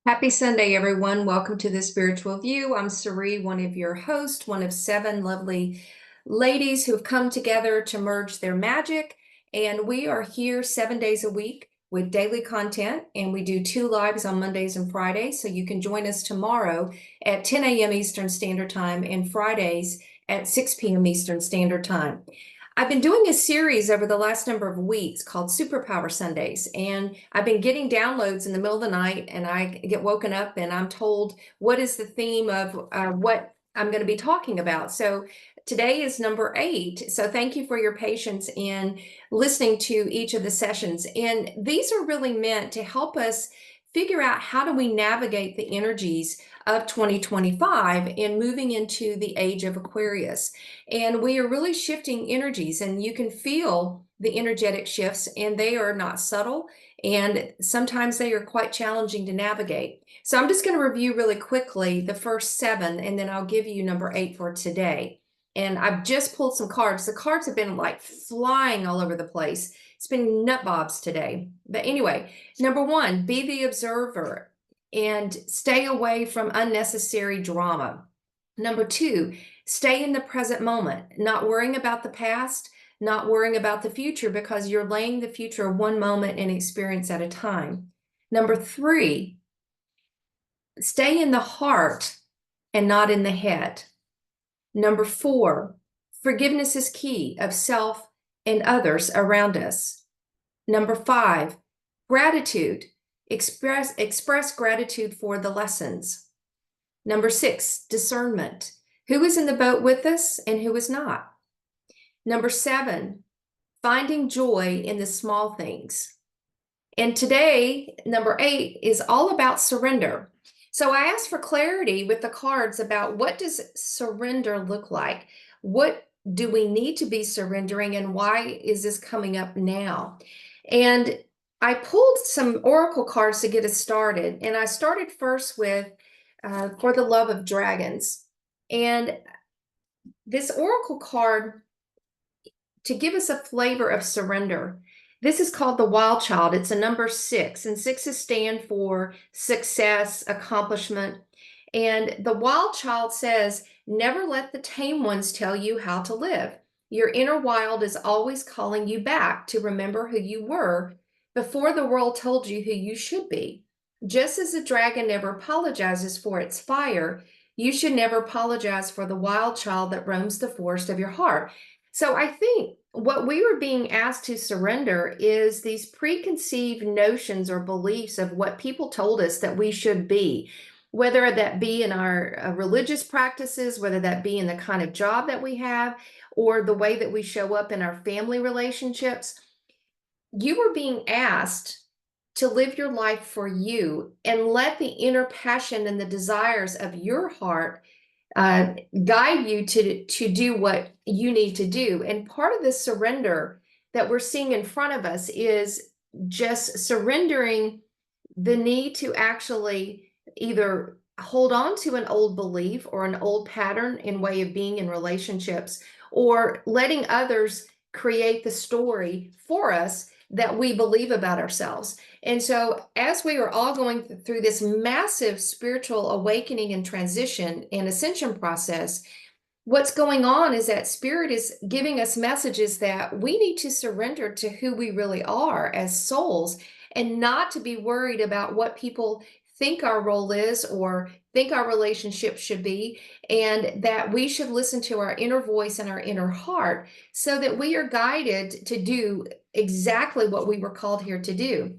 Happy Sunday, everyone. Welcome to the Spiritual View. I'm Sari, one of your hosts, one of seven lovely ladies who have come together to merge their magic. And we are here 7 days a week with daily content. And we do two lives on Mondays and Fridays. So you can join us tomorrow at 10 a.m. Eastern Standard Time and Fridays at 6 p.m. Eastern Standard Time. I've been doing a series over the last number of weeks called Superpower Sundays, and I've been getting downloads in the middle of the night, and I get woken up and I'm told what is the theme of what I'm going to be talking about. So today is number 8. So thank you for your patience in listening to each of the sessions. And these are really meant to help us figure out how do we navigate the energies of 2025 and moving into the age of Aquarius. And we are really shifting energies, and you can feel the energetic shifts, and they are not subtle, and sometimes they are quite challenging to navigate. So I'm just going to review really quickly the first 7, and then I'll give you number 8 for today. And I've just pulled some cards. The cards have been like flying all over the place. It's been nutbobs today. But anyway, number 1, be the observer and stay away from unnecessary drama. Number 2, stay in the present moment, not worrying about the past, not worrying about the future, because you're laying the future one moment and experience at a time. Number 3, stay in the heart and not in the head. Number 4, forgiveness is key of self and others around us. Number 5, gratitude. Express gratitude for the lessons. Number 6, discernment. Who is in the boat with us and who is not? Number 7, finding joy in the small things. And today, number 8 is all about surrender. So I asked for clarity with the cards about what does surrender look like? What do we need to be surrendering, and why is this coming up now? And I pulled some oracle cards to get us started. And I started first with For the Love of Dragons. And this oracle card, to give us a flavor of surrender, this is called the Wild Child. It's a number 6, and 6s stand for success, accomplishment. And the Wild Child says, never let the tame ones tell you how to live. Your inner wild is always calling you back to remember who you were before the world told you who you should be. Just as a dragon never apologizes for its fire, you should never apologize for the wild child that roams the forest of your heart. So I think what we were being asked to surrender is these preconceived notions or beliefs of what people told us that we should be, whether that be in our religious practices, whether that be in the kind of job that we have, or the way that we show up in our family relationships. You were being asked to live your life for you and let the inner passion and the desires of your heart guide you to do what you need to do. And part of this surrender that we're seeing in front of us is just surrendering the need to actually either hold on to an old belief or an old pattern in way of being in relationships, or letting others create the story for us that we believe about ourselves. And so as we are all going through this massive spiritual awakening and transition and ascension process, what's going on is that Spirit is giving us messages that we need to surrender to who we really are as souls, and not to be worried about what people think our role is or think our relationship should be, and that we should listen to our inner voice and our inner heart so that we are guided to do exactly what we were called here to do.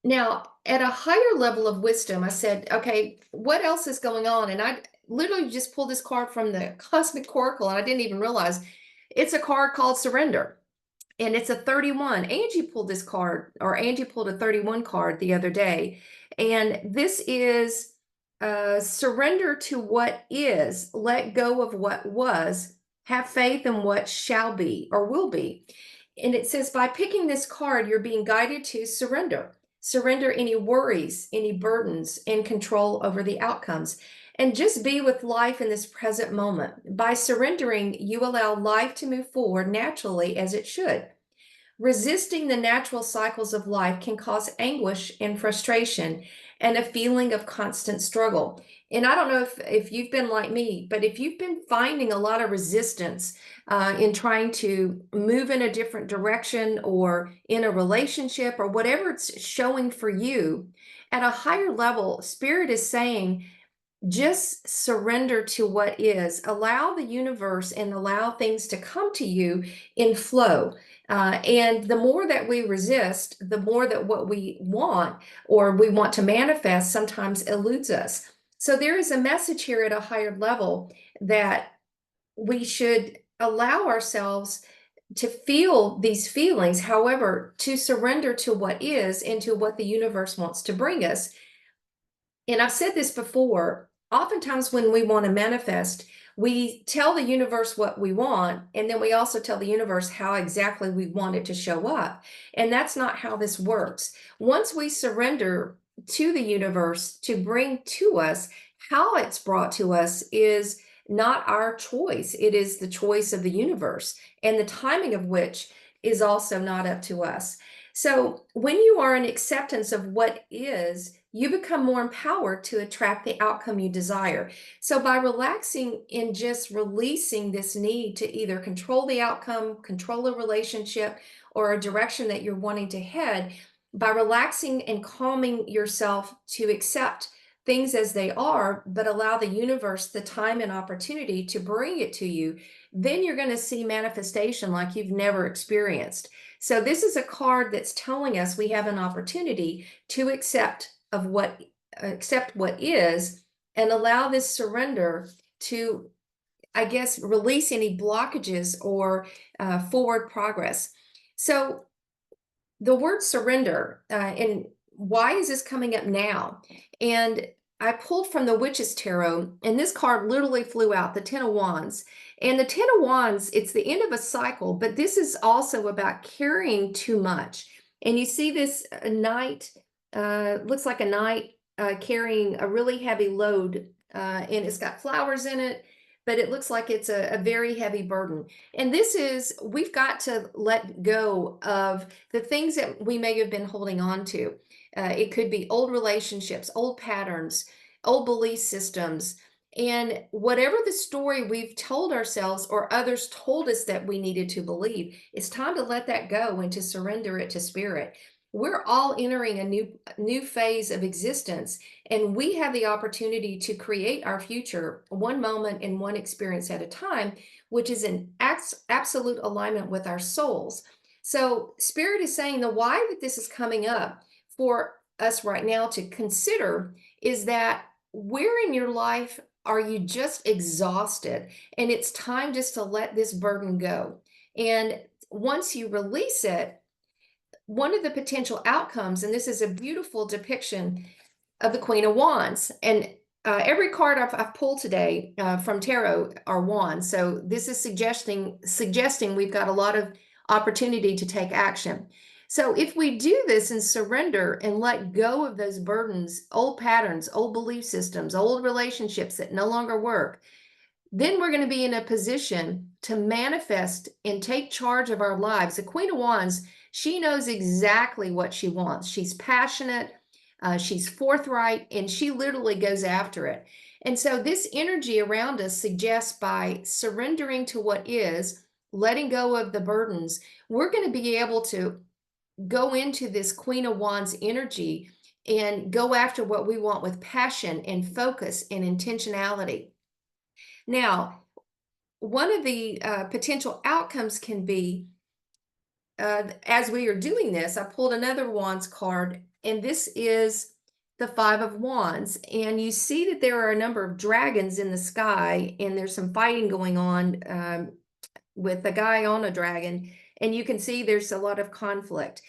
Now, at a higher level of wisdom, I said, okay, what else is going on? And I literally just pulled this card from the Cosmic Oracle, and I didn't even realize it's a card called Surrender. And it's a 31. Angie pulled this card, or Angie pulled a 31 card the other day. And this is surrender to what is, let go of what was, have faith in what shall be or will be. And it says, by picking this card, you're being guided to surrender. Surrender any worries, any burdens, and control over the outcomes. And just be with life in this present moment. By surrendering, you allow life to move forward naturally as it should. Resisting the natural cycles of life can cause anguish and frustration and a feeling of constant struggle. And I don't know if you've been like me, but if you've been finding a lot of resistance in trying to move in a different direction or in a relationship or whatever it's showing for you, at a higher level, Spirit is saying, just surrender to what is. Allow the universe and allow things to come to you in flow. And the more that we resist, the more that what we want or we want to manifest sometimes eludes us. So there is a message here at a higher level that we should allow ourselves to feel these feelings, however, to surrender to what is and to what the universe wants to bring us. And I've said this before, oftentimes when we want to manifest, we tell the universe what we want, and then we also tell the universe how exactly we want it to show up. And that's not how this works. Once we surrender to the universe to bring to us, how it's brought to us is not our choice. It is the choice of the universe, and the timing of which is also not up to us. So when you are in acceptance of what is, you become more empowered to attract the outcome you desire. So by relaxing and just releasing this need to either control the outcome, control a relationship, or a direction that you're wanting to head, by relaxing and calming yourself to accept things as they are, but allow the universe the time and opportunity to bring it to you, then you're going to see manifestation like you've never experienced. So this is a card that's telling us we have an opportunity to accept what is and allow this surrender to, I guess, release any blockages or forward progress. So the word surrender, and why is this coming up now? And I pulled from the Witch's Tarot, and this card literally flew out, the Ten of Wands. And the Ten of Wands, it's the end of a cycle, but this is also about carrying too much. And you see this knight, looks like a knight carrying a really heavy load, and it's got flowers in it, but it looks like it's a very heavy burden. And this is, we've got to let go of the things that we may have been holding on to. It could be old relationships, old patterns, old belief systems, and whatever the story we've told ourselves or others told us that we needed to believe, it's time to let that go and to surrender it to Spirit. We're all entering a new phase of existence, and we have the opportunity to create our future one moment and one experience at a time, which is in absolute alignment with our souls. So Spirit is saying the why that this is coming up for us right now to consider is that where in your life are you just exhausted, and it's time just to let this burden go. And once you release it, one of the potential outcomes, and this is a beautiful depiction of the Queen of Wands, and every card I've pulled today from tarot are wands. So this is suggesting we've got a lot of opportunity to take action. So if we do this and surrender and let go of those burdens, old patterns, old belief systems, old relationships that no longer work, then we're going to be in a position to manifest and take charge of our lives. The Queen of Wands, she knows exactly what she wants. She's passionate, she's forthright, and she literally goes after it. And so this energy around us suggests by surrendering to what is, letting go of the burdens, we're going to be able to go into this Queen of Wands energy and go after what we want with passion and focus and intentionality. Now, one of the potential outcomes can be, as we are doing this, I pulled another Wands card, and this is the Five of Wands. And you see that there are a number of dragons in the sky, and there's some fighting going on with a guy on a dragon, and you can see there's a lot of conflict.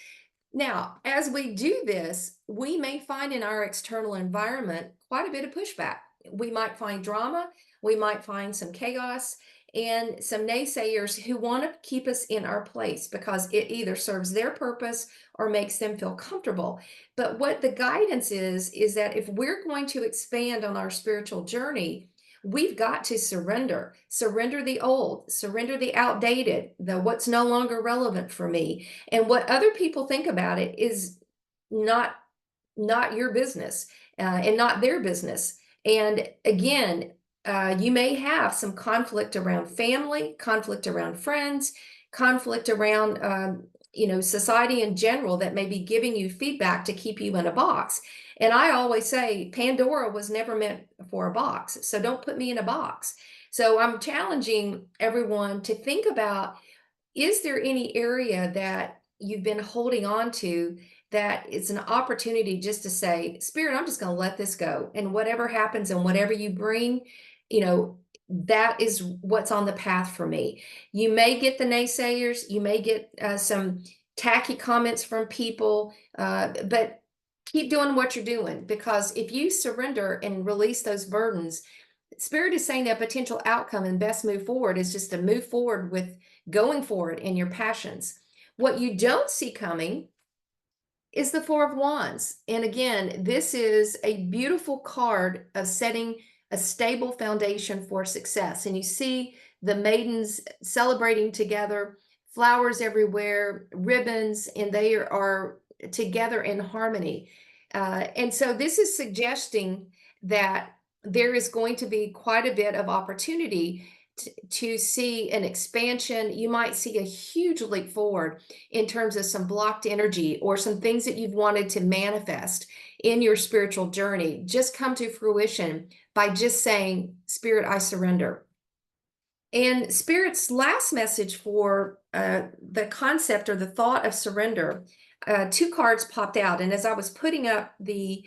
Now, as we do this, we may find in our external environment quite a bit of pushback. We might find drama, we might find some chaos, and some naysayers who want to keep us in our place because it either serves their purpose or makes them feel comfortable. But what the guidance is that if we're going to expand on our spiritual journey, We've got to surrender the old, surrender the outdated, the what's no longer relevant for me. And what other people think about it is not not your business, and not their business. And again, you may have some conflict around family, conflict around friends, conflict around society in general that may be giving you feedback to keep you in a box. And I always say Pandora was never meant for a box, so don't put me in a box. So I'm challenging everyone to think about, is there any area that you've been holding on to that it's an opportunity just to say, Spirit, I'm just going to let this go. And whatever happens and whatever you bring, you know, that is what's on the path for me. You may get the naysayers, you may get some tacky comments from people, but keep doing what you're doing, because if you surrender and release those burdens, Spirit is saying that potential outcome and best move forward is just to move forward with going forward in your passions. What you don't see coming is the Four of Wands. And again, this is a beautiful card of setting a stable foundation for success. And you see the maidens celebrating together, flowers everywhere, ribbons, and they are together in harmony. And so this is suggesting that there is going to be quite a bit of opportunity to see an expansion. You might see a huge leap forward in terms of some blocked energy or some things that you've wanted to manifest in your spiritual journey just come to fruition by just saying, Spirit, I surrender. And Spirit's last message for the concept or the thought of surrender, two cards popped out. And as I was putting up the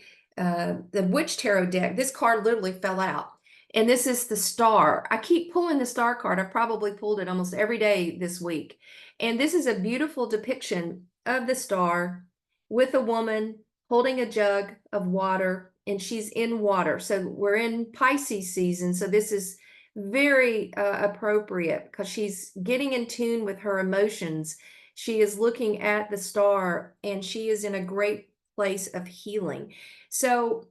Witch Tarot deck, this card literally fell out. And this is the Star. I keep pulling the Star card. I've probably pulled it almost every day this week. And this is a beautiful depiction of the Star with a woman holding a jug of water, and she's in water. So we're in Pisces season. So this is very appropriate because she's getting in tune with her emotions. She is looking at the star and she is in a great place of healing. So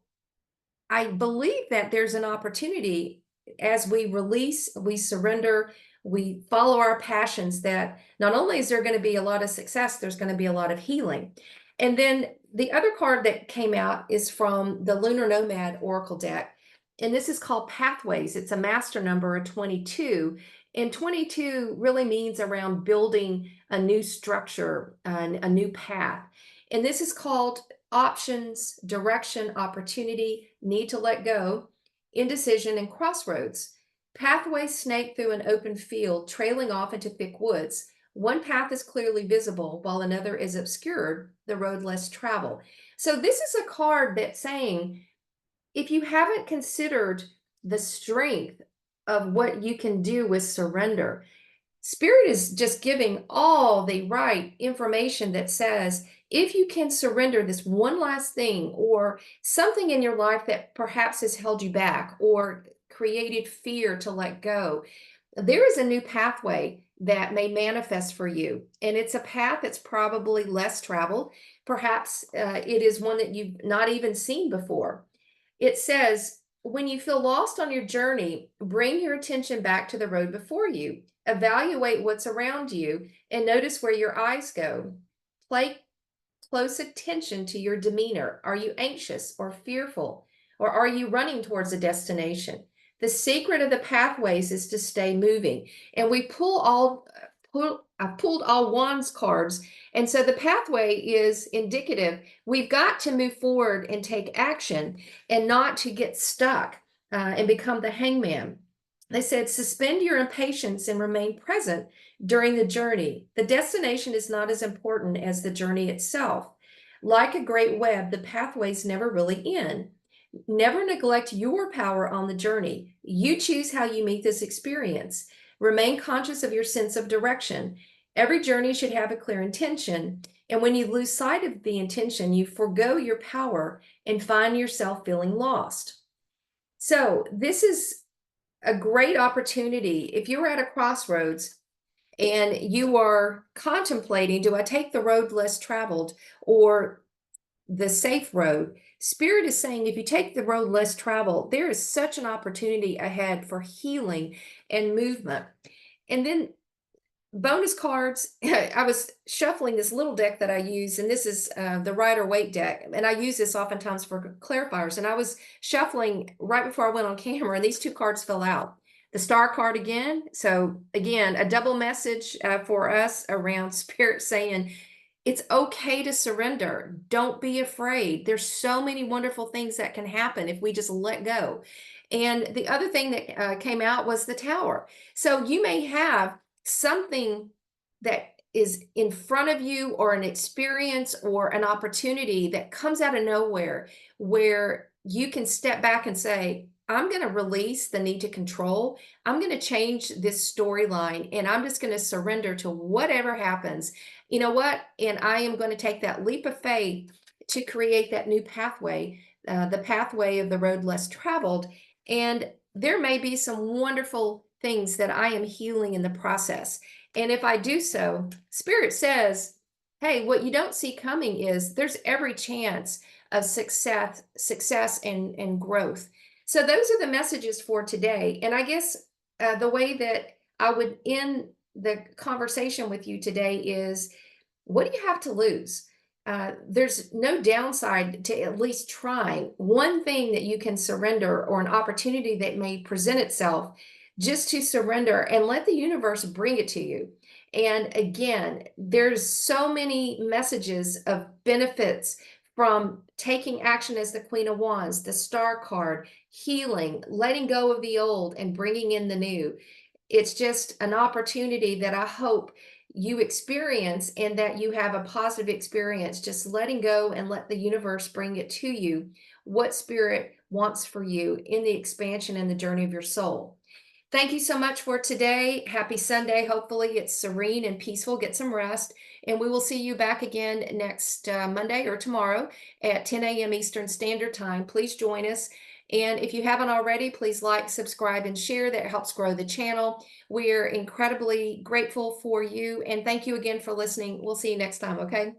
I believe that there's an opportunity as we release, we surrender, we follow our passions, that not only is there going to be a lot of success, there's going to be a lot of healing. And then the other card that came out is from the Lunar Nomad Oracle deck. And this is called Pathways. It's a master number, a 22. And 22 really means around building a new structure, a new path. And this is called options, direction, opportunity, need to let go, indecision, and crossroads. Pathways snake through an open field, trailing off into thick woods. One path is clearly visible, while another is obscured, the road less traveled. So this is a card that's saying, if you haven't considered the strength of what you can do with surrender, Spirit is just giving all the right information that says, if you can surrender this one last thing or something in your life that perhaps has held you back or created fear to let go, there is a new pathway that may manifest for you. And it's a path that's probably less traveled. Perhaps it is one that you've not even seen before. It says, when you feel lost on your journey, bring your attention back to the road before you. Evaluate what's around you and notice where your eyes go. Pay close attention to your demeanor. Are you anxious or fearful? Or are you running towards a destination? The secret of the pathways is to stay moving. And I pulled all wands cards. And so the pathway is indicative. We've got to move forward and take action and not to get stuck and become the hangman. They said, suspend your impatience and remain present during the journey. The destination is not as important as the journey itself. Like a great web, the pathways never really end. Never neglect your power on the journey. You choose how you meet this experience. Remain conscious of your sense of direction. Every journey should have a clear intention. And when you lose sight of the intention, you forego your power and find yourself feeling lost. So this is a great opportunity. If you're at a crossroads and you are contemplating, do I take the road less traveled, or the safe road. Spirit is saying if you take the road less traveled, there is such an opportunity ahead for healing and movement. And then bonus cards. I was shuffling this little deck that I use, and this is the Rider Waite deck, and I use this oftentimes for clarifiers. And I was shuffling right before I went on camera, and these two cards fell out. The Star card again. So again, a double message for us around Spirit saying it's okay to surrender. Don't be afraid. There's so many wonderful things that can happen if we just let go. And the other thing that came out was the Tower. So you may have something that is in front of you, or an experience or an opportunity that comes out of nowhere, where you can step back and say, I'm going to release the need to control. I'm going to change this storyline, and I'm just going to surrender to whatever happens. You know what? And I am going to take that leap of faith to create that new pathway, the pathway of the road less traveled. And there may be some wonderful things that I am healing in the process. And if I do so, Spirit says, hey, what you don't see coming is there's every chance of success and growth. So those are the messages for today. And I guess the way that I would end the conversation with you today is, what do you have to lose? There's no downside to at least trying one thing that you can surrender, or an opportunity that may present itself, just to surrender and let the universe bring it to you. And again, there's so many messages of benefits from taking action as the Queen of Wands, the Star card, healing, letting go of the old and bringing in the new. It's just an opportunity that I hope you experience, and that you have a positive experience, just letting go and let the universe bring it to you, what Spirit wants for you in the expansion and the journey of your soul. Thank you so much for today. Happy Sunday. Hopefully it's serene and peaceful. Get some rest. And we will see you back again next Monday or tomorrow at 10 a.m. Eastern Standard Time. Please join us. And if you haven't already, please like, subscribe, and share. That helps grow the channel. We're incredibly grateful for you. And thank you again for listening. We'll see you next time, okay?